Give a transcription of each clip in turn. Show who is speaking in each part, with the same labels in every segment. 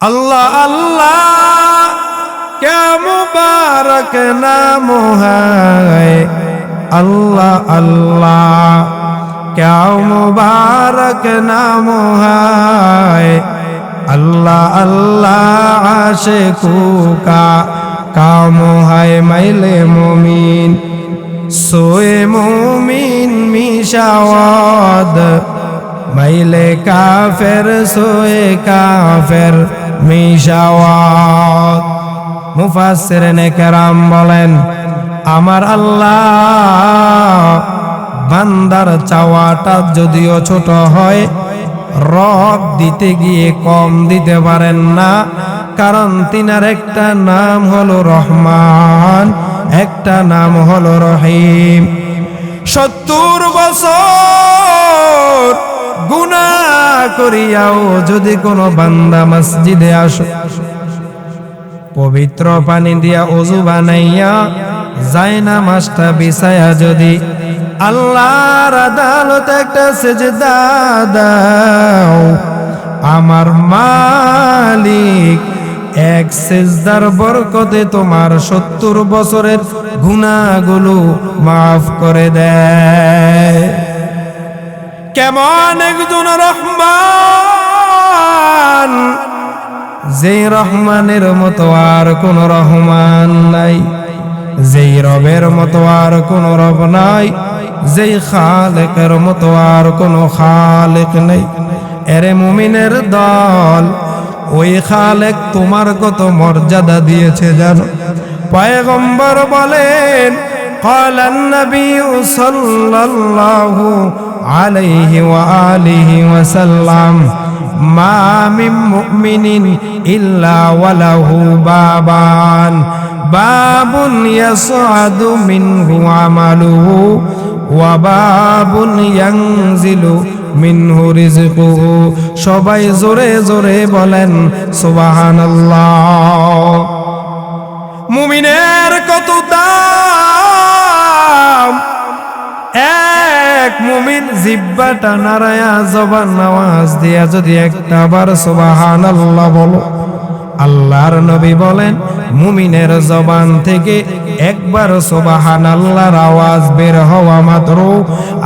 Speaker 1: अल्लाह अल्लाह क्या मुबारक नाम है। अल्लाह अल्लाह क्या मुबारक नाम है। अल्लाह अल्लाह आशिकों का काम है। मैले मोमिन सोए मोमिन मिशावाद मैले काफेर सोए काफेर মিশাওয়াত। মুফাসসিরিনে কেরাম বলেন, আমার আল্লাহ বান্দার চাওয়াটা যদিও ছোট হয়, রব দিতে গিয়ে কম দিতে পারেন না, কারণ তিনার একটা নাম হলো রহমান, একটা নাম হলো রহিম। ৭০ বছর গুনাহ করিয়াও যদি কোনো বান্দা মসজিদে আসে, পবিত্র পানি দিয়া ওযু বানাইয়া জায়নামাজটা বিছায়া যদি আল্লাহর আদালতে একটা সিজদা দাও, আমার মালিক এক সিজদার বরকতে তোমার ৭০ বছরের গুনাহগুলো মাফ করে দেয়। কেমন একজন রহমান, যেই রহমানের মতো আর কোন রহমান নাই, যেই রবের মতো আর কোন রব নাই, যেই খালেকের মতো আর কোন খালেক নাই। এরে মুমিনের দল, ওই খালেক তোমার কত মর্যাদা দিয়েছে জানো? পয়গম্বর বলেন, قال النبي صلى الله عليه وآله وسلم ما من مؤمن إلا وله بابان باب يصعد منه عمله وباب ينزل মিনহু রিজকুহু। সবাই জোরে জোরে বলেন সুবহানাল্লাহ। মুমিনের কত দাম! এক মুমিন জিহ্বাটা নাড়ায়া জবান আওয়াজ দিয়া যদি একটা বার সুবহানাল্লাহ বলো, আল্লাহর নবী বলেন মুমিনের জবান থেকে একবার সুবহানাল্লাহর আওয়াজ বের হওয়া মাত্র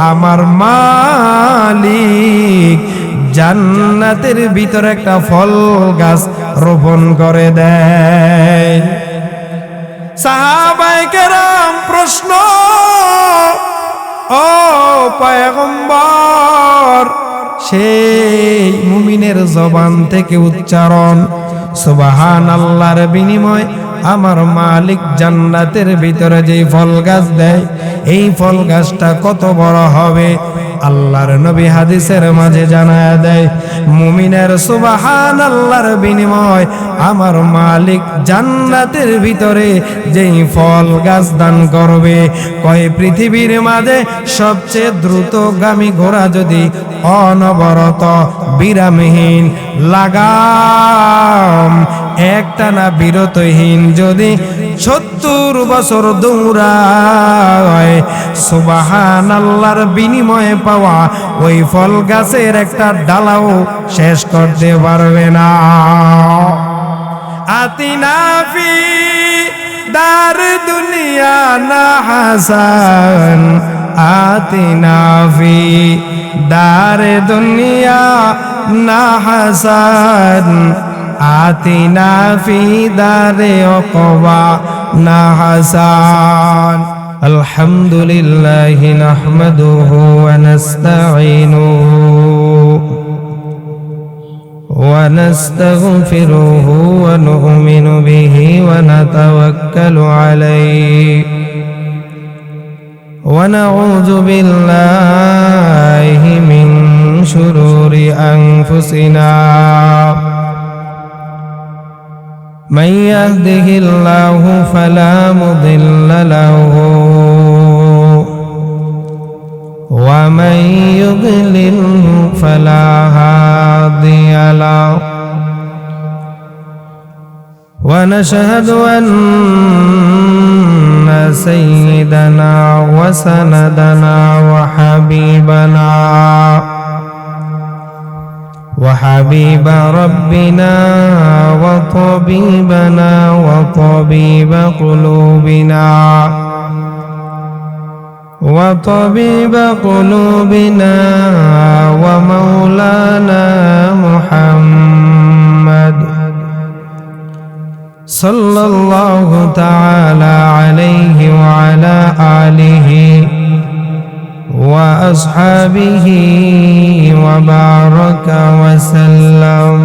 Speaker 1: আমার মালিক জান্নাতের ভিতরে একটা ফল গাছ রোপণ করে দেয়। সাহাবায়ে কেরাম প্রশ্ন, ও পয়গম্বর, সেই মুমিনের জবান থেকে উচ্চারণ সুবহানাল্লাহর বিনিময় আমার মালিক জান্নাতের ভিতরে যেই ফল গাছ দেয়, এই ফল গাছটা কত বড় হবে? আল্লাহর নবী হাদিসের মাঝে জানায়া দেয়, মুমিনের সুবহানাল্লাহর বিনিময় আমার মালিক জান্নাতের ভিতরে যেই ফল গাছ দান করবে, কয় পৃথিবীর মাঝে সবচেয়ে দ্রুতগামী ঘোড়া যদি অনবরত বিরামহীন লাগাম একটানা বিরতহীন যদি ৭০ বছর দৌড়ায়, সুবহানাল্লাহর বিনিময়ে পাওয়া ওই ফল গাছের একটা ডালাও শেষ করতে পারবে না। আতিনা ফি দার দুনিয়া না হাসান, আতিনা ফি দার দুনিয়া না হাসান, আতিনা ফি দারে উকবা না হাসান। আলহামদুলিল্লাহি নাহমাদুহু ওয়া নাস্তাঈনুহু ওয়া নাস্তাগফিরুহু ওয়া নু'মিনু বিহি ওয়া নাতাওয়াক্কালু আলাইহি ওয়া নাউযু বিল্লাহি মিন শুরুরি আনফুসিনা। من يهده الله فلا مضل له ومن يضلل فلا هادي له ونشهد أن سيدنا وسندنا وحبيبنا وحبيب ربنا وطبيبنا وطبيب قلوبنا ومولانا محمد صلى الله تعالى عليه وعلى آله وأصحابه وبارك وسلم.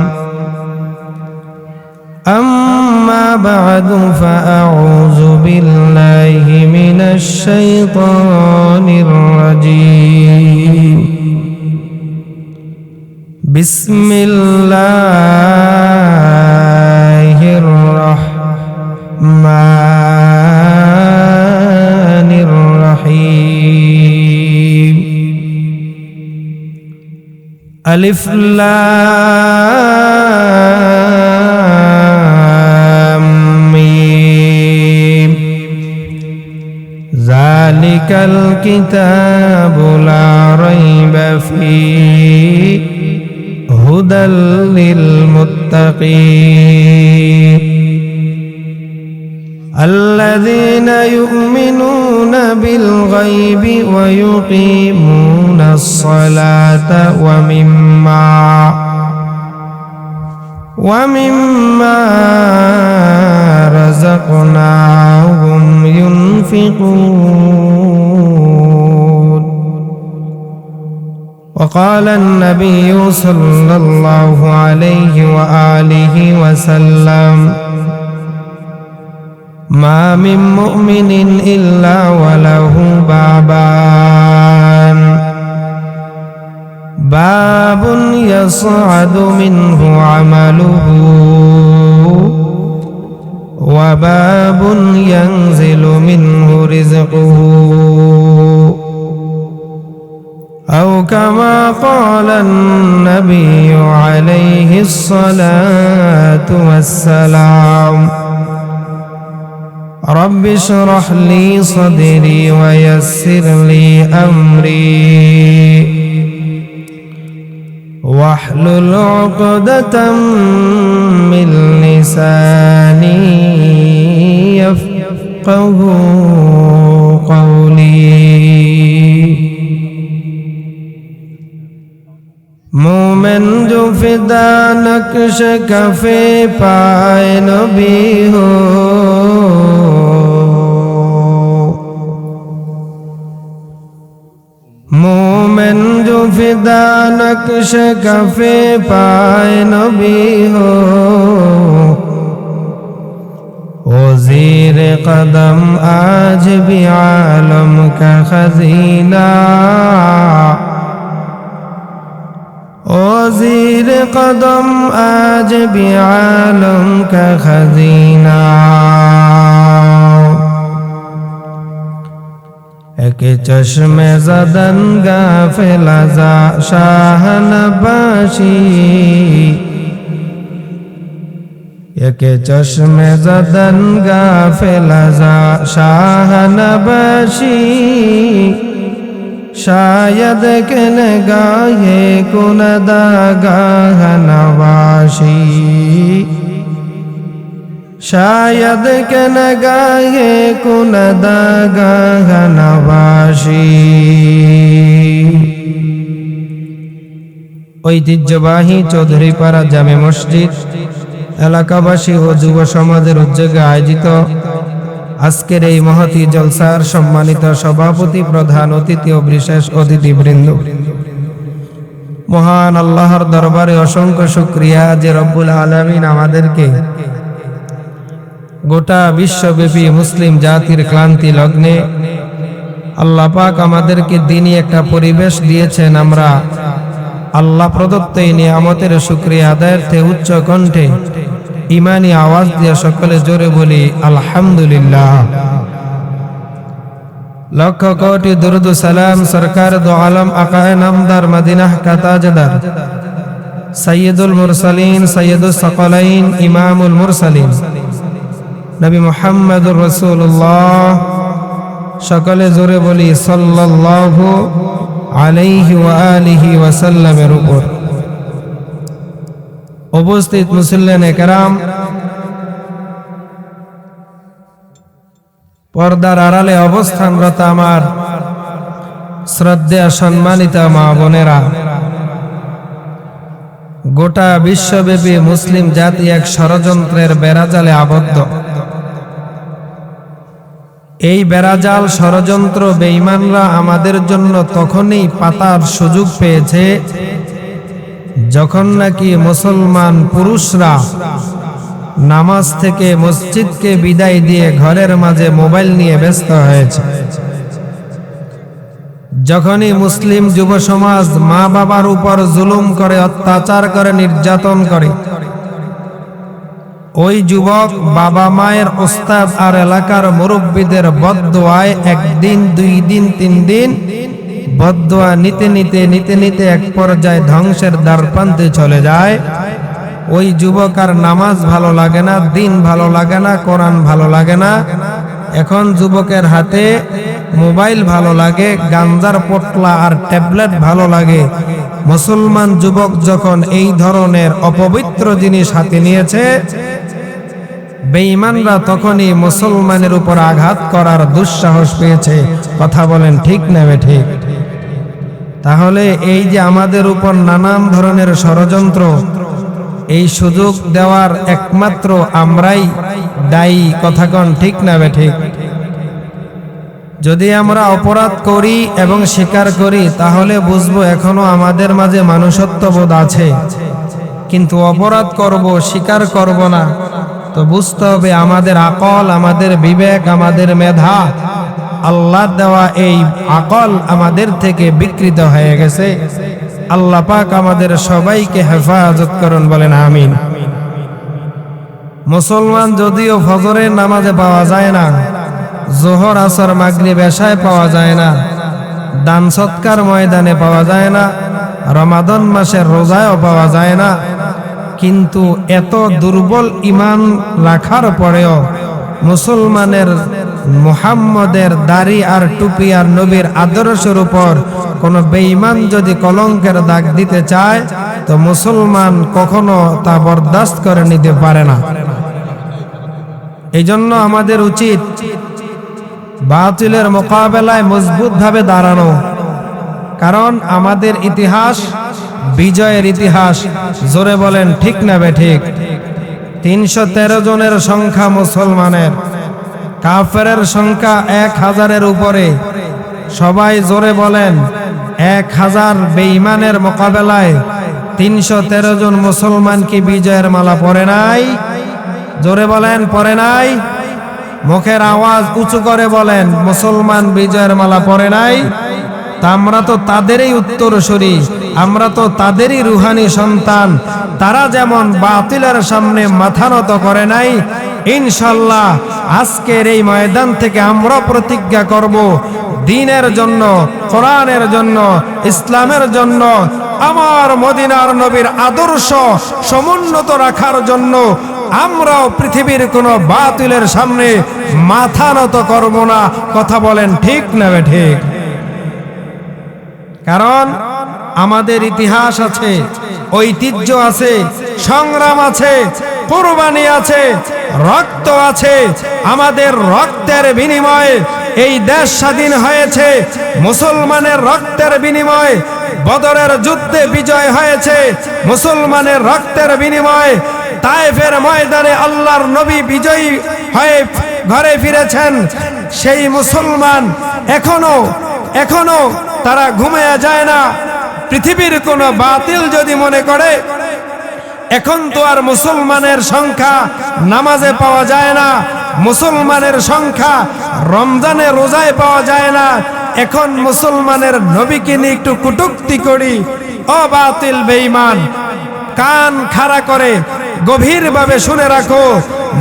Speaker 1: أما بعد فأعوذ بالله من الشيطان الرجيم. بسم الله الرحمن الرحيم. ألف لام ميم. ذلك الكتاب لا ريب فيه هدى للمتقين الذين يؤمنون بالغيب ويقيمون الصلاة ومما رزقناهم ينفقون. وقال النبي صلى الله عليه وآله وسلم: ما من مؤمن إلا وله بابان، باب يصعد منه عمله وباب ينزل منه رزقه، أو كما قال النبي عليه الصلاة والسلام: رب اشرح لي صدري ويسر لي أمري واحلل عقدة من لساني يفقه قولي. مومن جو فدا نقش کفے پائے نبی ہو، مومن جو فدا نقش کفے پائے نبی ہو، وہ زیر قدم آج بھی عالم کا خزینہ، او زیر قدم آج بھی عالم کا خزینہ. ایک چشم زدن غافل ازا شاہ نباشی، ایک چشم زدن غافل ازا شاہ نباشی، شاید کہ نگاہے کندگاہ نواشی، شاید کہ نگاہے کندگاہ نواشی. ঐতিহ্যবাহী চৌধুরীপাড়া জামে মসজিদ এলাকাবাসী ও যুব সমাজের উদ্যোগে আয়োজিত আজকের এই মহতী জলসার সম্মানিত সভাপতি, প্রধান অতিথি ও বিশেষ অতিথিবৃন্দ, মহান আল্লাহর দরবারে অসংখ্য শুকরিয়া যে রব্বুল আলামিন আমাদেরকে গোটা বিশ্বব্যাপী মুসলিম জাতির ক্লান্তি লগ্নে আল্লাহ পাক আমাদেরকে দ্বীনি একটা পরিবেশ দিয়েছেন। আমরা আল্লাহ প্রদত্ত এই নিয়ামতের শুকরিয়া আদায়ার্থে উচ্চ কণ্ঠে ইমানি আওয়াজ দিয়ে সকলে জোরে বলি আলহামদুলিল্লাহ। লক্ষ কোটি দুরুদ সালাম সরকার দো আলম আকায়ে নামদার মদিনাহ কা তাজদার সৈয়দুল মুরসালিন সৈয়দুস সাকালাইন ইমামুল মুরসালিন নবী মুহাম্মদুর রাসূলুল্লাহ, সকলে জোরে বলি সাল্লাল্লাহু আলাইহি ওয়া আলিহি ওয়া সাল্লামের উপর। উপস্থিত মুসল্লিয়ানে কেরাম, পর্দার আড়ালে অবস্থানরত আমার শ্রদ্ধেয় সম্মানিত মা বোনেরা, গোটা বিশ্বব্যাপী মুসলিম জাতি এক ষড়যন্ত্রের বেড়াজালে আবদ্ধ। এই বেড়াজাল ষড়যন্ত্র বেঈমানরা আমাদের জন্য তখনই পাতার সুযোগ পেয়েছে যখন নাকি মুসলমান পুরুষরা নামাজ থেকে মসজিদকে বিদায় দিয়ে ঘরের মাঝে মোবাইল নিয়ে ব্যস্ত হয়েছে। যখনই মুসলিম যুব সমাজ মা বাবার উপর জুলুম করে, অত্যাচার করে, নির্যাতন করে, ওই যুবক বাবা মায়ের ওস্তাদ আর এলাকার মুরব্বীদের বদদোয়ায় একদিন, 2 দিন, 3 দিন বদদোয়া নিতে নিতে নিতে নিতে এক পর্যায়ে ধ্বংসের দ্বারপ্রান্তে চলে যায়। ওই যুবক আর নামাজ ভালো লাগে না, দিন ভালো লাগে না, কোরআন ভালো লাগে না। এখন যুবকের হাতে মোবাইল ভালো লাগে, গাঞ্জার পোটলা আর ট্যাবলেট ভালো লাগে। মুসলমান যুবক যখন এই ধরনের অপবিত্র জিনিস হাতে নিয়েছে, বেঈমানরা তখনই মুসলমানের উপর আঘাত করার দুঃসাহস পেয়েছে। কথা বলেন ঠিক না ঠিক? তাহলে এই যে আমাদের উপর নানান ধরনের ষড়যন্ত্র, এই সুযোগ দেওয়ার একমাত্র আমরাই দায়ী। কথা কন ঠিক না ঠিক? যদি আমরা অপরাধ করি এবং স্বীকার করি তাহলে বুঝবো এখনো আমাদের মাঝে মানুষত্ববোধ আছে, কিন্তু অপরাধ করব, স্বীকার করব না, তো বুঝতে হবে আমাদের আকল, আমাদের বিবেক, আমাদের মেধা, আল্লাহ দেওয়া এই আকল আমাদের থেকে বিকৃত হয়ে গেছে। আল্লাহ পাক আমাদের সবাইকে হেফাজত করুন, বলেন আমিন। মুসলমান যদিও ফজরের নামাজে পাওয়া যায় না, জোহর, আসর, মাগরিব, এশায় পাওয়া যায় না, দান সৎকার ময়দানে পাওয়া যায় না, রমাদান মাসের রোজায়ও পাওয়া যায় না, কিন্তু এত দুর্বল ঈমান রাখার পরেও মুসলমানের মুহাম্মদের দাড়ি আর টুপি আর নবীর আদর্শের উপর কোন বেঈমান যদি কলঙ্কের দাগ দিতে চায় তো মুসলমান কখনো তা বরদাস্ত করে নিতে পারে না। এই জন্য আমাদের উচিত বাতিলের মোকাবেলায় মজবুতভাবে দাঁড়ানো, কারণ আমাদের ইতিহাস বিজয়ের ইতিহাস। জোরে বলেন ঠিক না বেঠিক? 313 জনের সংখ্যা মুসলমানের, কাফেরের সংখ্যা 1000-এর উপরে। সবাই জোরে বলেন 1000 বেঈমানের মোকাবেলায় 313 জন মুসলমান কি বিজয়ের মালা পরে নাই? জোরে বলেন পরে নাই? মুখের আওয়াজ উঁচু করে বলেন মুসলমান বিজয়ের মালা পরে নাই? তা আমরা তো তাদেরই উত্তরসূরি, আমরা তো তাদেরই রুহানি সন্তান। তারা যেমন বাতিলের সামনে মাথা নত করে নাই, ইনশাআল্লাহ আজকের এই ময়দান থেকে আমরা প্রতিজ্ঞা করব দ্বীনের জন্য, কোরআনের জন্য, ইসলামের জন্য, আমার মদিনার নবীর আদর্শ সমুন্নত রাখার জন্য আমরাও পৃথিবীর কোনো বাতিলের সামনে মাথা নত করব না। কথা বলেন ঠিক না ঠিক? কারণ আমাদের ইতিহাস আছে, ঐতিহ্য আছে, সংগ্রাম আছে, কুরবানি আছে, রক্ত আছে। আমাদের রক্তের বিনিময়ে এই দেশ স্বাধীন হয়েছে, মুসলমানের রক্তের বিনিময়ে বদরের যুদ্ধে বিজয় হয়েছে, মুসলমানের রক্তের বিনিময়ে তায়েফের ময়দানে আল্লাহর নবী বিজয়ী হয়ে ঘরে ফিরেছেন। সেই মুসলমান এখনো তারা ঘুমিয়ে যায় না। পৃথিবীর কোন বাতিল যদি মনে করে এখন তো আর মুসলমানের সংখ্যা নামাজে পাওয়া যায় না, মুসলমানের সংখ্যা রমজানে রোজায় পাওয়া যায় না, এখন মুসলমানের নবীকে নিয়ে একটু কটূক্তি করি, ও বাতিল বেঈমান, কান খাড়া করে গভীরভাবে শুনে রাখো,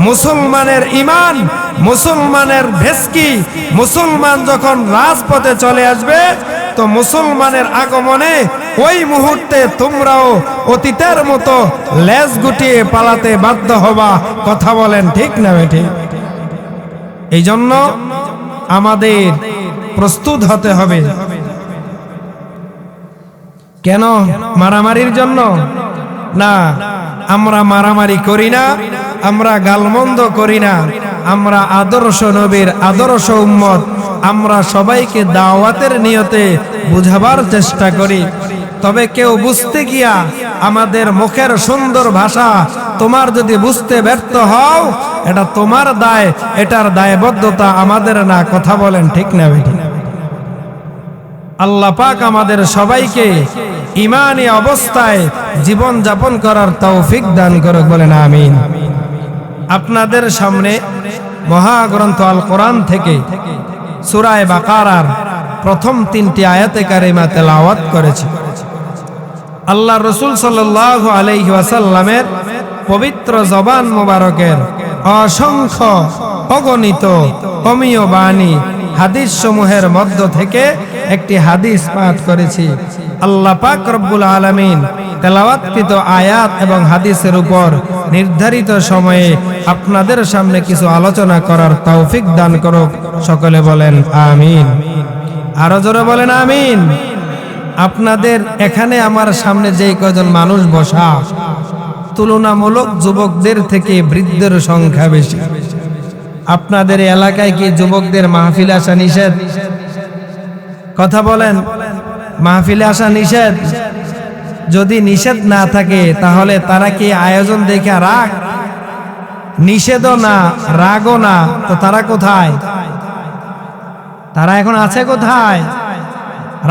Speaker 1: মুসলমানের ঈমান, মুসলমানের ভেস্কি, মুসলমান যখন রাজপথে চলে আসবে তো মুসলমানের আগমনে ওই মুহূর্তে তোমরাও অতীতের মতো লেজ গুটিয়ে পালাতে বাধ্য হবা। কথা বলেন ঠিক না ঠিক? এই জন্য আমাদের প্রস্তুত হতে হবে। কেন? মারামারির জন্য না, আমরা মারামারি করি না, আমরা গালমন্দ করি না, আমরা আদর্শ নবীর আদর্শ উম্মত, আমরা সবাইকে দাওয়াতের নিয়তে বুঝাবার চেষ্টা করি। তবে কেউ বুঝতে গিয়া আমাদের মুখের সুন্দর ভাষা তোমার যদি বুঝতে ব্যর্থ হও, এটা তোমার দায়, এটার দায়বদ্ধতা আমাদের না। কথা বলেন ঠিক না বেঠিক? আল্লাহ পাক আমাদের সবাইকে ঈমানী অবস্থায় জীবন যাপন করার তৌফিক দান করুক, বলেন আমিন। আপনাদের সামনে মহাগ্রন্থ আল কোরআন থেকে সূরা বাকারার প্রথম 3টি আয়াতে কারিমা তেলাওয়াত করেছি। আল্লাহ রাসূল সাল্লাল্লাহু আলাইহি ওয়াসাল্লামের পবিত্র জবান মোবারকের অসংখ্য অগণিত অমীয় বাণী হাদিস সমূহের মধ্য থেকে একটি হাদিস পাঠ করেছি। আল্লাহ পাক রব্বুল আলামিন তেলাওয়াতকৃত আয়াত এবং হাদিসের উপর নির্ধারিত সময়ে আপনাদের সামনে কিছু আলোচনা করার তৌফিক দান করুক। সকলে বলেন আমিন। আরো জোরে বলেন আমিন। আপনাদের এখানে আমার সামনে যে কজন মানুষ বসা, তুলনামূলক যুবকদের থেকে বৃদ্ধের সংখ্যা বেশি। আপনাদের এলাকায় কি যুবকদের মাহফিলে আসা নিষেধ? কথা বলেন, মাহফিলে আসা নিষেধ? যদি নিষেধ না থাকে তাহলে তারা কি আয়োজন দেখে রাগ? নিষেধও না, রাগও না, তো তারা কোথায়? তারা এখন আছে কোথায়?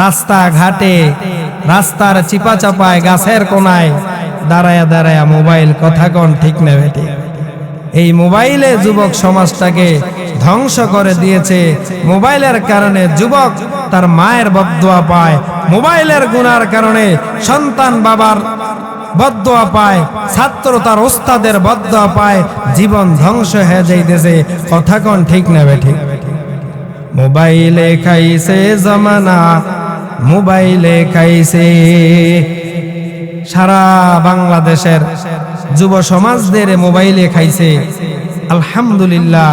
Speaker 1: রাস্তা ঘাটে, রাস্তার চিপা চাপায়, গাছের কোনায় দাঁড়ায়া দাঁড়ায়া মোবাইল। কথা কোন ঠিক না বেটি? এই মোবাইলে যুবক সমাজটাকে ধ্বংস করে দিয়েছে। মোবাইলের কারণে যুবক তার মায়ের বদদোয়া পায়, মোবাইলের গুনার কারণে সন্তান বাবার বদদোয়া পায়, ছাত্র তার ওস্তাদের বদদোয়া পায়, জীবন ধ্বংস হয়ে যাইতেছে। কথা কোন ঠিক না বেটি? মোবাইলে খাইছে জমানা, মোবাইলে খাইছে। সারা বাংলাদেশের যুব সমাজদের মোবাইলে খাইছে। আলহামদুলিল্লাহ,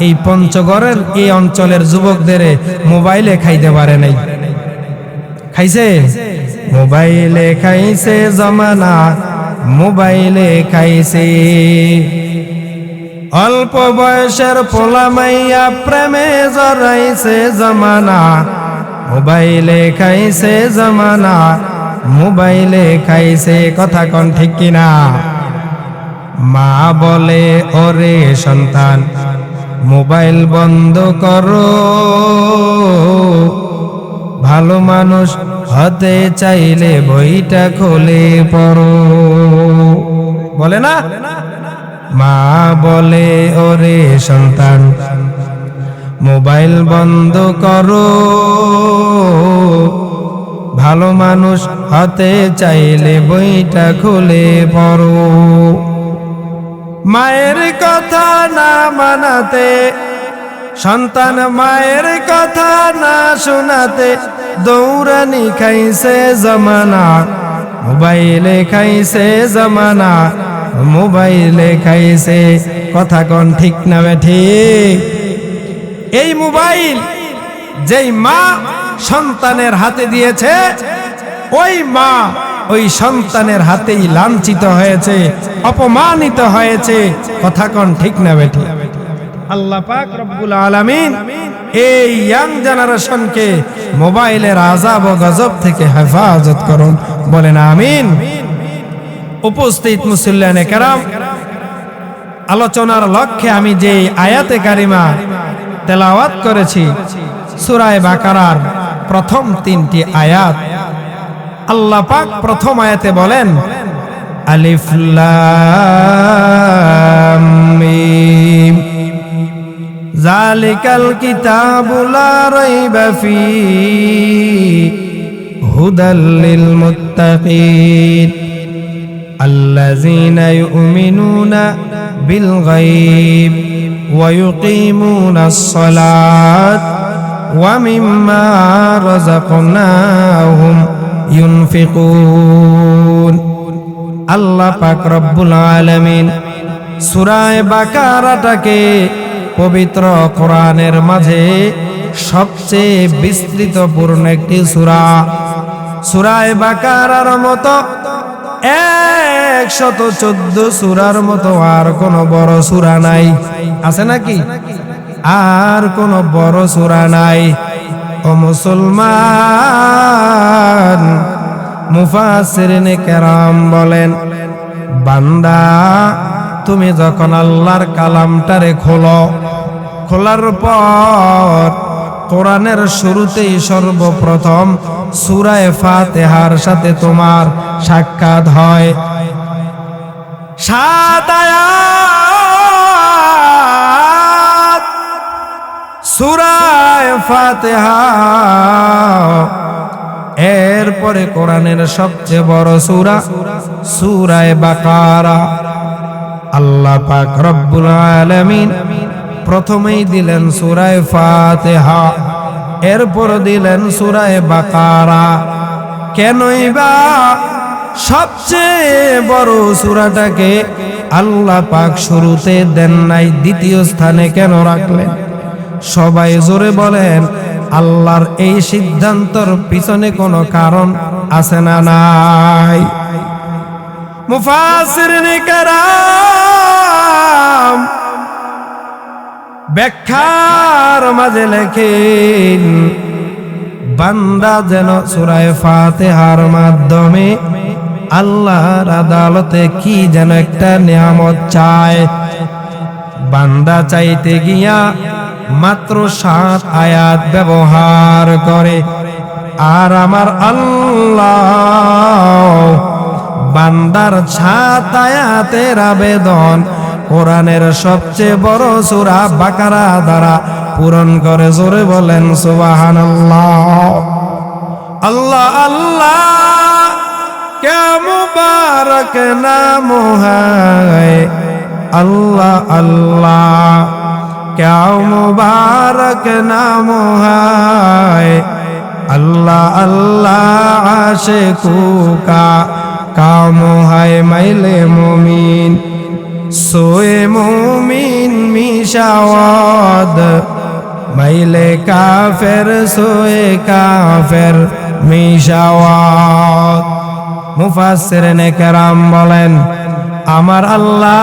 Speaker 1: এই পঞ্চগড়ের এই অঞ্চলের যুবকদের মোবাইলে খাইতে পারে নাই। খাইছে? মোবাইলে খাইছে জমানা, মোবাইলে খাইছে। অল্প বয়সের পোলা মাইয়া প্রেমে জড়াইছে জমানা, মোবাইলে খাইছে জমানা, মোবাইলে খাইছে। কথা কোন ঠিক কিনা? মা বলে ওরে সন্তান মোবাইল বন্ধ করো, ভালো মানুষ হতে চাইলে বইটা খুলে পড়ো। বলে না? মা বলে ওরে সন্তান মোবাইল বন্ধ করো, ভালো মানুষ হতে চাইলে বইটা খুলে পড়ো। মায়ের কথা না মানাতে সন্তান, মায়ের কথা না শোনাতে দৌড়ানি খাইছে জমানা, মোবাইলে খাইছে জমানা, মোবাইলে খাইছে। কথা কোন ঠিক না ঠিক? এই মোবাইল যেই মা সন্তানের হাতে দিয়েছে, ওই মা ওই সন্তানের হাতেই লাঞ্ছিত হয়েছে, অপমানিত হয়েছে। কথা কোন ঠিক না বেটি? আল্লাহ পাক রব্বুল আলামিন এই ইয়াং জেনারেশনকে মোবাইলের আযাব ও গজব থেকে হেফাজত করুন, বলেন আমিন। উপস্থিত মুসল্লিয়ানে কেরাম, আলোচনার লক্ষ্যে আমি যে আয়াতে কারিমা তেলাওয়াত করেছি সূরা বাকারার প্রথম 3টি আয়াত। আল্লাহ পাক প্রথম আয়াতে বলেন আলিফ লাম মিম যালিকাল কিতাবু লা রাইবা ফীহি হুদাল লিল মুত্তাকিন আল্লাযীনা ইউমিনুনা বিল গায়ব ওয়া ইউকিমুনাস সালাত ওয়া মিম্মা রাযাকনাহুম ইউনফিকুন। আল্লাহ পাক রব্বুল আলামিন সূরা বাকারাটাকে পবিত্র কোরআনের মাঝে সবচেয়ে বিস্তৃতপূর্ণ একটি সূরা। সূরা বাকারার মতো 114 সূরার মতো আর কোন বড় সূরা নাই। আছে নাকি? আর কোন বড় সূরা নাই। ও মুসলমান, মুফাসসিরিনে কেরাম বলেন, বান্দা তুমি যখন আল্লাহর কালামটারে খোলার পর কোরআনের শুরুতেই সর্বপ্রথম সূরা ফাতিহার সাথে তোমার সাক্ষাৎ হয়। 7 আয়াত সূরা ফাতিহা, এরপরে কোরআনের সবচেয়ে বড় সূরা বাকারা। আল্লাহ পাক রব্বুল আলামিন প্রথমেই দিলেন সূরা ফাতিহা, এরপর দিলেন সূরা বাকারা। কেনই বা সবচেয়ে বড় সূরাটাকে আল্লাহ পাক শুরুতে দেন নাই, দ্বিতীয় স্থানে কেন রাখলেন? সবাই জোরে বলেন, আল্লাহর এই সিদ্ধান্তর পিছনে কোনো কারণ আছে না নাই? মুফাসসিরিনে কেরাম ব্যাখ্যার মাঝে লেখেন, বান্দা যেন সূরা ফাতিহার মাধ্যমে আল্লাহর আদালতে কি যেন একটা নিয়ামত চায়। বান্দা চাইতে গিয়া মাত্র 7 আয়াত ব্যবহার করে, আর আমার আল্লাহ বান্দার 7 আয়াতের আবেদন কোরআনের সবচেয়ে বড় সূরা বাকারা দ্বারা পূরণ করে। জোরে বলেন সুবহানাল্লাহ। আল্লাহ আল্লাহ क्या मुबारक नाम है, अल्लाह अल्लाह क्या मुबारक नाम है, अल्लाह अल्लाह आशिकों का काम है। मैले मोमिन सोए मोमिन मिशावाद, मैले काफिर सोए काफिर মিশাওয়াত। মুফাসসিরিনে কেরাম বলেন, আমার আল্লাহ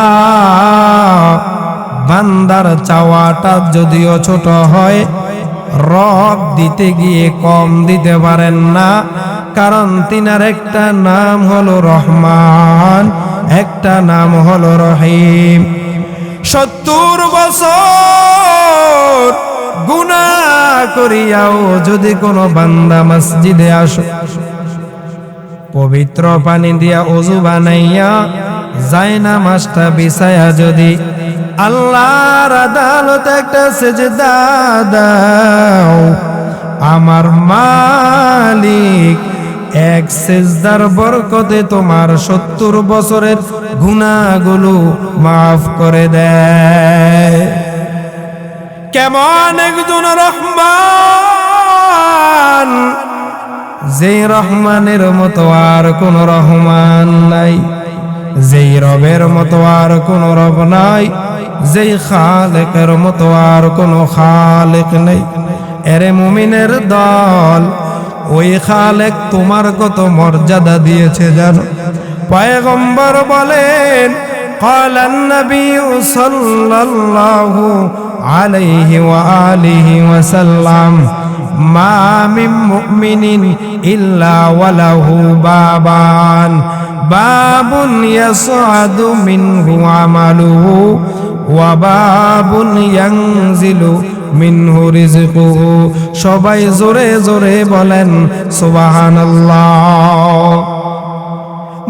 Speaker 1: বান্দার চাওয়াটা যদিও ছোট হয়, রব দিতে গিয়ে কম দিতে পারেন না, কারণ তিনার একটা নাম হলো রহমান, একটা নাম হলো রহিম। 70 বছর গুনাহ করিয়াও যদি কোনো বান্দা মসজিদে আসে, পবিত্র পানি দিয়া ওযু বানাইয়া জায়নামাজটা বিছায়া যদি আল্লাহর আদালতে একটা সিজদা দাও, আমার মালিক এক সিজদার বরকতে তোমার 70 বছরের গুনাহগুলো মাফ করে দেয়। কেমন একজন রহমান, যেই রহমানের মতো আর কোন রহমান নাই, যেই রবের মতো আর কোন রব নাই, যেই খালেকের মতো আর কোন খালেক নেই। এরে মুমিনের দল, ওই খালেক তোমার কত মর্যাদা দিয়েছে জানো? পয়গম্বর বলেন, قال النبي صلى الله عليه وآله وسلم ما من مؤمن إلا وله بابان باب يصعد منه عمله وباب ينزل মিনহু রিজকুহু। সবাই জোরে জোরে বলেন সুবহানাল্লাহ।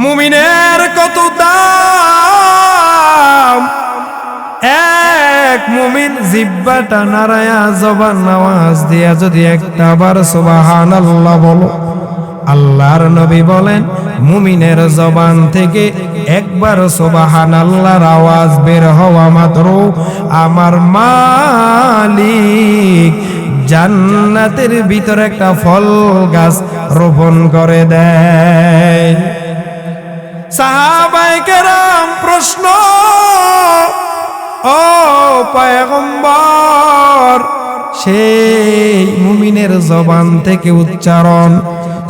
Speaker 1: মুমিনের কত দাম! এক মুমিন জিহ্বাটা নাড়ায়া জবান আওয়াজ দিয়া যদি একটা বার সুবহানাল্লাহ বলো, আল্লাহর নবী বলেন মুমিনের জবান থেকে একবার সুবহানাল্লাহর আওয়াজ বের হওয়া মাত্র আমার মালিক জান্নাতের ভিতরে একটা ফল গাছ রোপণ করে দেয়। সাহাবায়ে কেরাম প্রশ্ন, ও পয়গম্বর, সেই মুমিনের জবান থেকে উচ্চারণ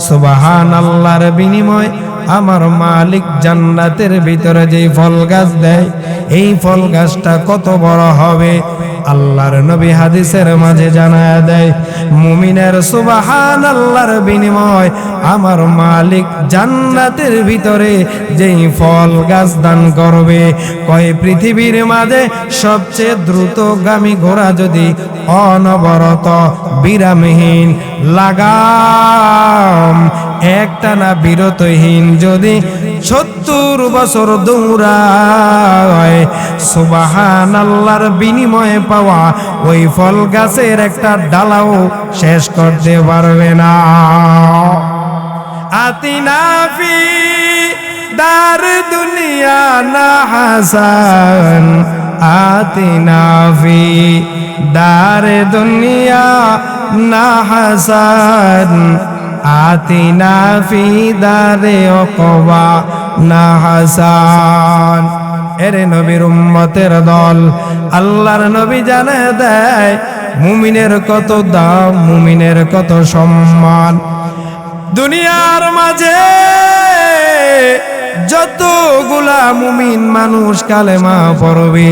Speaker 1: সুবহানাল্লাহর বিনিময় আমার মালিক জান্নাতের ভিতরে যে ফল গাছ দেয়, এই ফল গাছটা কত বড় হবে। আল্লাহর নবী হাদিসের মাঝে জানায়া দেয়, মুমিনের সুবহানাল্লাহর বিনিময় আমার মালিক জান্নাতের ভিতরে যেই ফল গাছ দান করবে, কয় পৃথিবীর মাঝে সবচেয়ে দ্রুতগামী ঘোড়া যদি অনবরত বিরামহীন লাগাম একটানা বিরতহীন যদি 70 বছর দৌড়ায়, সুবহানাল্লাহর বিনিময়ে পাওয়া ওই ফল গাছের একটা ডালাও শেষ করতে পারবে না। আতিনা ফি দার দুনিয়া না হাসান, আতিনা ফি দার দুনিয়া না হাসান, আতিনা ফি দারে উকবা না হাসান। এরে নবীর উম্মতের দল, আল্লাহর নবী জানায় দেয় মুমিনের কত দাম, মুমিনের কত সম্মান। দুনিয়ার মাঝে যতগুলা মুমিন মানুষ কালেমা পড়বে,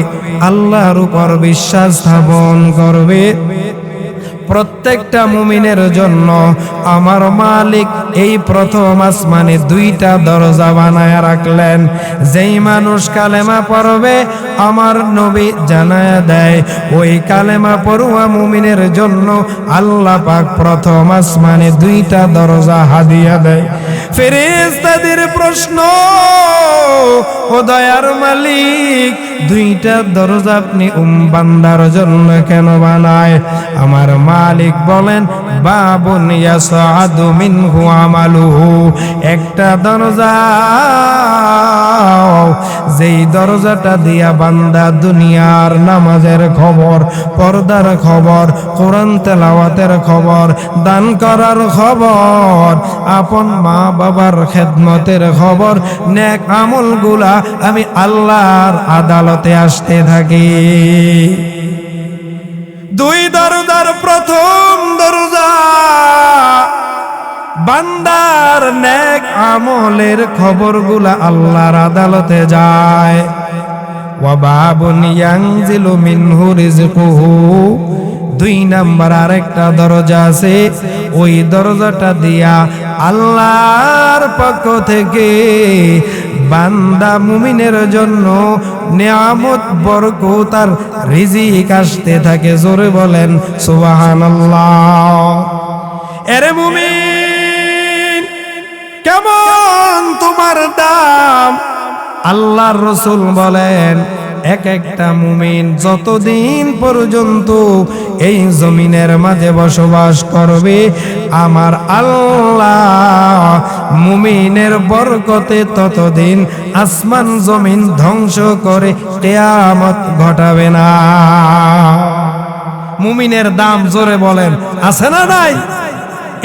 Speaker 1: আল্লাহর উপর বিশ্বাস স্থাপন করবে, প্রত্যেকটা মুমিনের জন্য আমার মালিক এই প্রথম আসমানে 2টা দরজা বানায় রাখলেন। যেই মানুষ কালেমা পড়বে আমার নবী জানায়া দেয় ওই কালেমা পড়ুয়া মুমিনের জন্য আল্লাহ পাক প্রথম আসমানে 2টা দরজা হাদিয়া দেয়। ফেরেশতাদের প্রশ্ন, ও দয়ার মালিক 2টা দরজা আপনি বান্দার জন্য কেন বানায়? আমার মালিক বলেন, বাবুন ইয়াসআদু মিনহু আমালুহু, একটা দরজা যেই দরজাটা দিয়া বান্দা দুনিয়ার নামাজের খবর, পর্দার খবর, কোরআন তেলাওয়াতের খবর, দান করার খবর, আপন মা বাবার খেদমতের খবর, নেক আমলগুলা আমি আল্লাহর আদালতে আসতে থাকি। 2 দরজার প্রথম দরজা বান্দার নেক আমলের খবরগুলা আল্লাহর আদালতে যায়। ওয়া বাবুন ইয়ানজিলু মিনহু রিজকুহু, 2 নাম্বার আরেকটা দরজা আছে, ওই দরজাটা দিয়া আল্লাহর পক্ষ থেকে বান্দা মুমিনের জন্য নিয়ামত বরকত আর রিজিক আসতে থাকে। জোরে বলেন সুবহানাল্লাহ। এরে মুমিন কেমন তোমার দাম? আল্লাহর রাসূল বলেন, এক একটা মুমিন যতদিন পর্যন্ত এই জমিনের মাঝে বসবাস করবে আমার আল্লাহ মুমিনের বরকতে ততদিন আসমান জমিন ধ্বংস করে কিয়ামত ঘটাবে না। মুমিনের দাম জোরে বলেন আছে না নাই?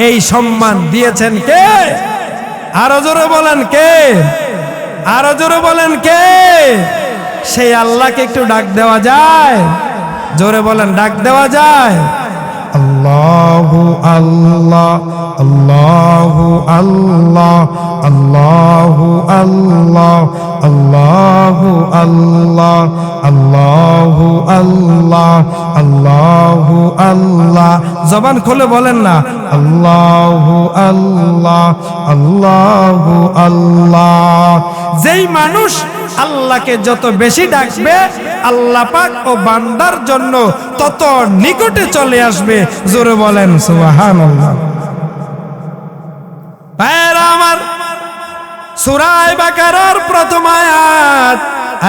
Speaker 1: এই সম্মান দিয়েছেন কে? আরো জোরে বলেন কে? আরো জোরে বলেন কে? সেই আল্লাহকে একটু ডাক দেওয়া যায়? জোরে বলেন, ডাক দেওয়া যায়? আল্লাহু আল্লাহ, আল্লাহু আল্লাহ, আল্লাহু আল্লাহ, আল্লাহু আল্লাহ, আল্লাহু আল্লাহ, আল্লাহু আল্লাহ। জবান খুলে বলেন না, আল্লাহু আল্লাহ, আল্লাহু আল্লাহ। যেই মানুষ আল্লাহকে যত বেশি ডাকবে আল্লাহ পাক ও বান্দার জন্য তত নিকটে চলে আসবে। জোরে বলেন সুবহানাল্লাহ। ভাইরা আমার, সূরা বাকারার প্রথম আয়াত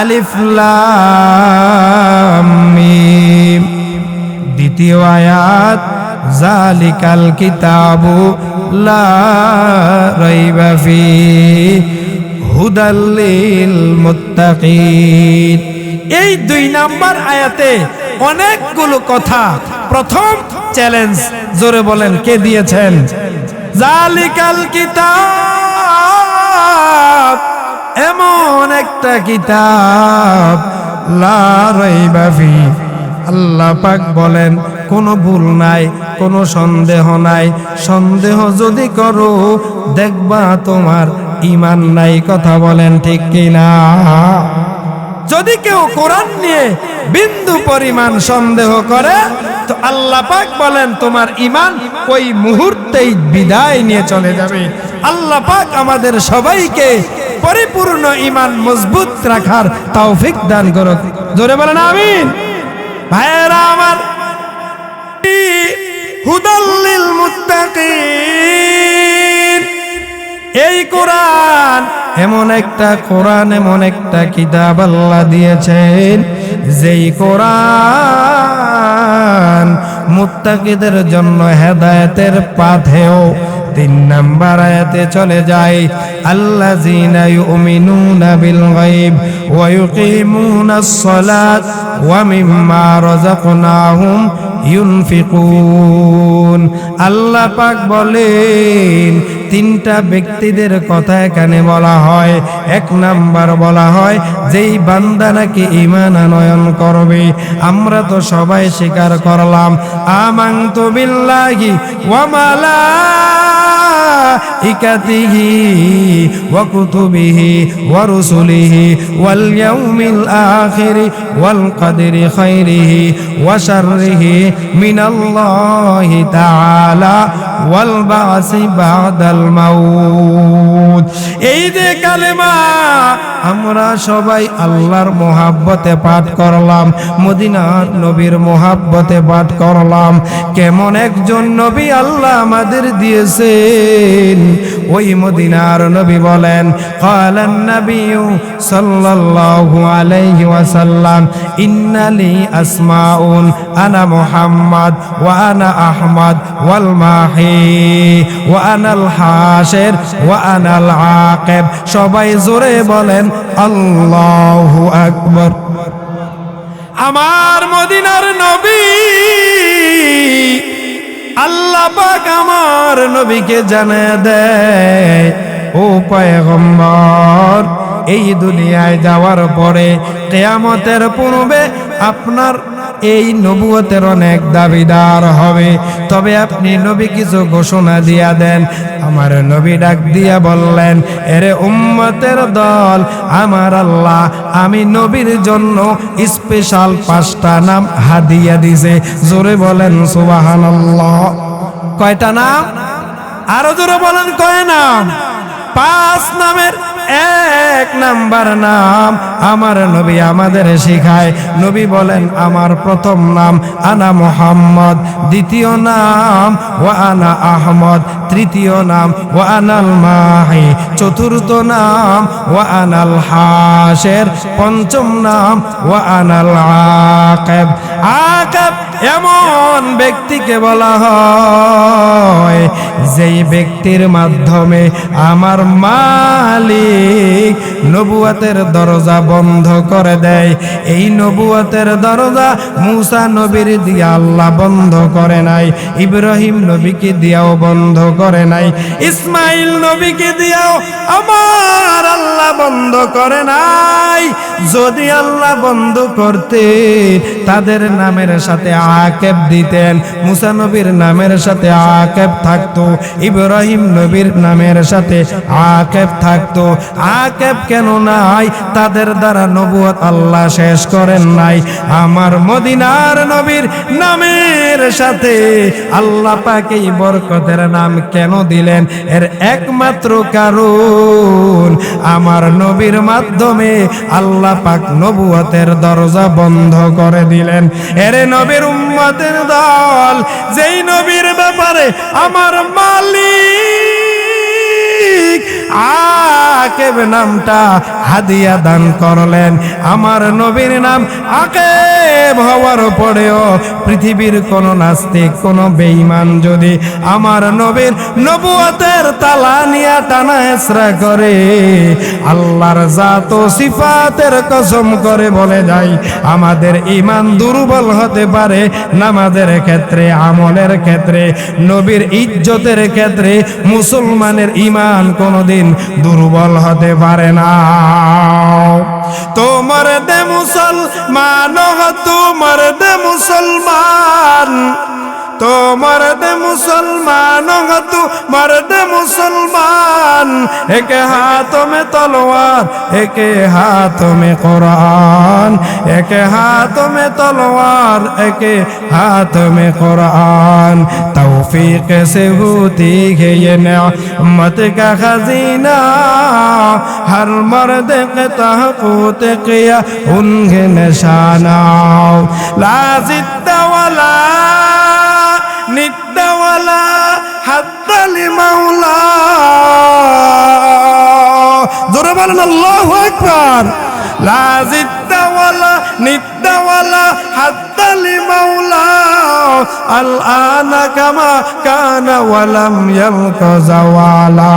Speaker 1: আলিফ লাম মিম, দ্বিতীয় আয়াত যালিকাল কিতাবু লা রাইবা ফিহি হুদাল লিল মুত্তাকিন। এই 2 নাম্বার আয়াতে অনেকগুলো কথা। প্রথম চ্যালেঞ্জ, জোরে বলেন কে দিয়েছেন? যালিকাল কিতাব, এমন একটা কিতাব লা রাইবা ফিহি, আল্লাহ পাক বলেন কোনো ভুল নাই, কোনো সন্দেহ নাই। সন্দেহ যদি করো দেখবা তোমার ঈমান নাই। কথা বলেন ঠিক কিনা? যদি কেউ কোরআন নিয়ে বিন্দু পরিমাণ সন্দেহ করে তো আল্লাহ পাক বলেন তোমার ঈমান ওই মুহূর্তেই বিদায় নিয়ে চলে যাবে। আল্লাহ পাক আমাদের সবাইকে পরিপূর্ণ ঈমান মজবুত রাখার তৌফিক দান করুক। জোরে বলেন আমিন। ভাইরা আমার, হুদাল্লিল মুত্তাকিন, এই কোরআন এমন একটা কোরআন, এমন একটা কিতাব আল্লাহ দিয়েছেন যেই কোরআন মুত্তাকিদের জন্য হেদায়েতের পাথেও। 3 নাম্বার আয়াতে চলে যায়, আল্লাযীনা ইউমিনুনা বিল গায়ব ওয়া ইউকিমুনাস সালাত ওয়া মিম্মা রাযাকনাহুম ইউনফিকুন। আল্লাহ পাক বলেন 3টা ব্যক্তিদের কথা এখানে বলা হয়। 1 নাম্বার বলা হয় যেই বান্দা নাকি ঈমান আনয়ন করবে। আমরা তো সবাই স্বীকার করলাম আমানতু বিল্লাহি ওয়া মালাইকাতিহি ওয়া কুতুবিহি ওয়া রুসুলিহি ওয়াল ইয়াউমিল আখির ওয়াল কদরি খাইরিহি ওয়া শাররিহি মিনাল্লাহি তাআলা ওয়াল বাসি বাদাল মাউত। এই যে কালেমা আমরা সবাই আল্লাহর মোহাব্বতে পাঠ করলাম, মদিনার নবীর মোহাব্বতে পাঠ করলাম। কেমন একজন নবী আল্লাহ আমাদের দিয়েছেন, ওই মদিনার নবী বলেন, ক্বালান নাবিয়্যু সাল্লাল্লাহু আলাইহি ওয়াসাল্লাম ইন্নালি আসমাউন আনা মুহাম্মদ ওয়া আনা আহমদ ওয়াল মাহি ওয়া আনাল হাশির ওয়া আনাল আকিব। সবাই জোরে বলেন আল্লাহু আকবার। আমার মদিনার নবী, আল্লাহ পাক আমার নবীকে জানিয়ে দেয়, ও পয়গম্বর, এই দুনিয়ায় যাওয়ার পরে কিয়ামতের পূর্বে আপনার এই নবুয়তের অনেক দাবিদার হবে, তবে আপনি নবী কিছু ঘোষণা দিয়া দেন। আমার নবী ডাক দিয়া বললেন, এরে উম্মতের দল, আমার আল্লাহ আমি নবীর জন্য স্পেশাল 5টা নাম হাদিয়া দিছে। জোরে বলেন সুবহানাল্লাহ। কয়টা নাম? আরো জোরে বলেন কয় নাম? 5 নামের 1 নাম্বার নাম আমার নবী আমাদের শেখায়। নবী বলেন, আমার প্রথম নাম আনা মুহাম্মদ, দ্বিতীয় নাম ওয়া আনা আহমদ, তৃতীয় নাম ওয়া আনাল মাহি, চতুর্থ নাম ওয়া আনাল হাশির, পঞ্চম নাম ওয়া আনাল আকিব। আকিব এমন ব্যক্তিকে বলা হয় যেই ব্যক্তির মাধ্যমে আমার মালিক নবুয়তের দরজা বন্ধ করে দেয়। এই নবুয়তের দরজা মুসা নবীর দিয়া আল্লাহ বন্ধ করে নাই, ইব্রাহিম নবীকে দিয়াও বন্ধ করে নাই, ইসমাইল নবীকে দিয়াও আমার আল্লাহ বন্ধ করে নাই। যদি আল্লাহ বন্ধ করতে তাদের নামের সাথে আকিব দিতেন, মুসা নবীর নামের সাথে আকিব থাকতো, ইব্রাহিম নবীর নামের সাথে আকিব থাকতো। আকিব কেন নাই? তাদের দ্বারা নবুয়ত আল্লাহ শেষ করেন নাই। আমার মদিনার নবীর নামের সাথে আল্লাহ পাক এই বরকতের নাম কেন দিলেন? এর একমাত্র কারণ আমার নবীর মাধ্যমে আল্লাহ পাক নবুয়তের দরজা বন্ধ করে দিলেন। এরে নবীর উম্মতের দল, যেই নবীর ব্যাপারে আমার মালিক আকিব নামটা হাদিয়া দান করলেন। আমার নবীর নাম আকিব হওয়ার পরেও পৃথিবীর কোন নাস্তিক, কোন বেঈমান যদি আমার নবীর নবুয়তের তালা নিয়ে টানা হেসরা করে, আল্লাহর জাত ও সিফাতের কসম করে বলে যায়, আমাদের ঈমান দুর্বল হতে পারে নামাজের ক্ষেত্রে, আমলের ক্ষেত্রে, নবীর ইজ্জতের ক্ষেত্রে মুসলমানের ঈমান কোনদিন দুর্বল হতে পারে না। তোমার দে মুসলমান, তোমার দে মুসলমান, तो मर्द मुसलमान हो तू मर्द मुसलमान एक हाथों में तलवार एक हाथों में कुरान एक हाथों में तलवार एक हाथों में कुरान तौफीक से होती है ये नेमत का खजीना हर मर्द के तहक़ूक़ किया उनके निशाना ला ज़िद्दा वला निद्दा वला हद्दा लिमौला जोरे बोलें अल्लाहु अकबर ला ज़िद्दा वला निद्दा वला हद्दा लिमौला الآن كما كان ولم يلق زوالا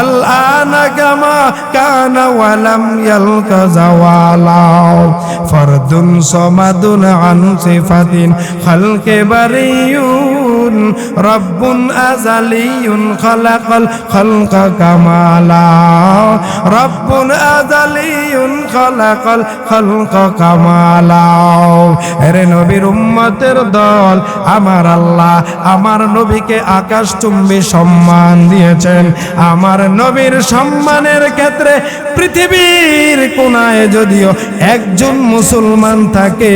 Speaker 1: الآن كما كان ولم يلق زوالا فرد صمد عن صفة خلق بري رب أزلي خلق الخلق كمالا رب أزلي خلق الخلق كمالا এরে নবীর উম্মতের দল আমার আল্লাহ আমার নবীকে আকাশচুম্বী সম্মান দিয়েছেন আমার নবীর সম্মানের ক্ষেত্রে পৃথিবীর কোনায় যদিও একজন মুসলমান থাকে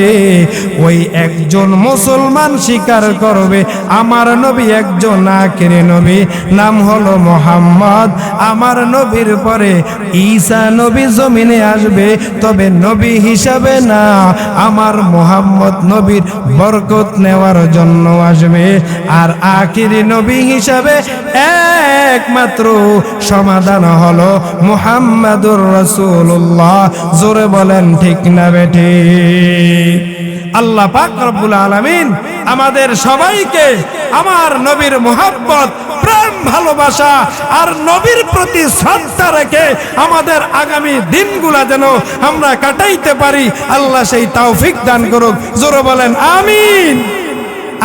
Speaker 1: ওই একজন মুসলমান স্বীকার করবে আমার নবী একজন আখিরি নবী নাম হলো মুহাম্মদ আমার নবীর পরে ঈসা নবী জমিনে আসবে তবে নবী হিসাবে না আমার মুহাম্মদ নবীর বরকত নেওয়ার জন্য আসবে আর আখিরি নবী হিসাবে একমাত্র সমাধান হলো মুহাম্মাদুর রাসূলুল্লাহ জোরে বলেন ঠিক না বেঠিক আল্লাহ পাক রব্বুল আলামিন আমাদের সবাইকে আমার নবীর মুহাব্বত প্রেম ভালোবাসা আর নবীর প্রতি শ্রদ্ধা রেখে আমাদের আগামী দিনগুলা যেন আমরা কাটাইতে পারি আল্লাহ সেই তৌফিক দান করুক জোরে বলেন আমিন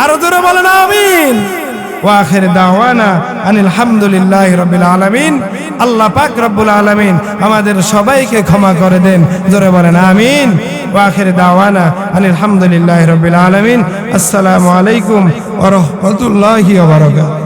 Speaker 1: আর জোরে বলেন আমিন ওয়া আখির দাওয়ানা আনিল হামদুলিল্লাহি রাব্বিল আলামিন আল্লাহ পাক রব্বুল আলামিন আমাদের সবাইকে ক্ষমা করে দেন জোরে বলেন আমিন ওয়া আখির দাওয়ানা আনিল হামদুলিল্লাহি রাব্বিল আলামিন আসসালামু আলাইকুম ওয়া রাহমাতুল্লাহি ওয়া বারাকাতুহু।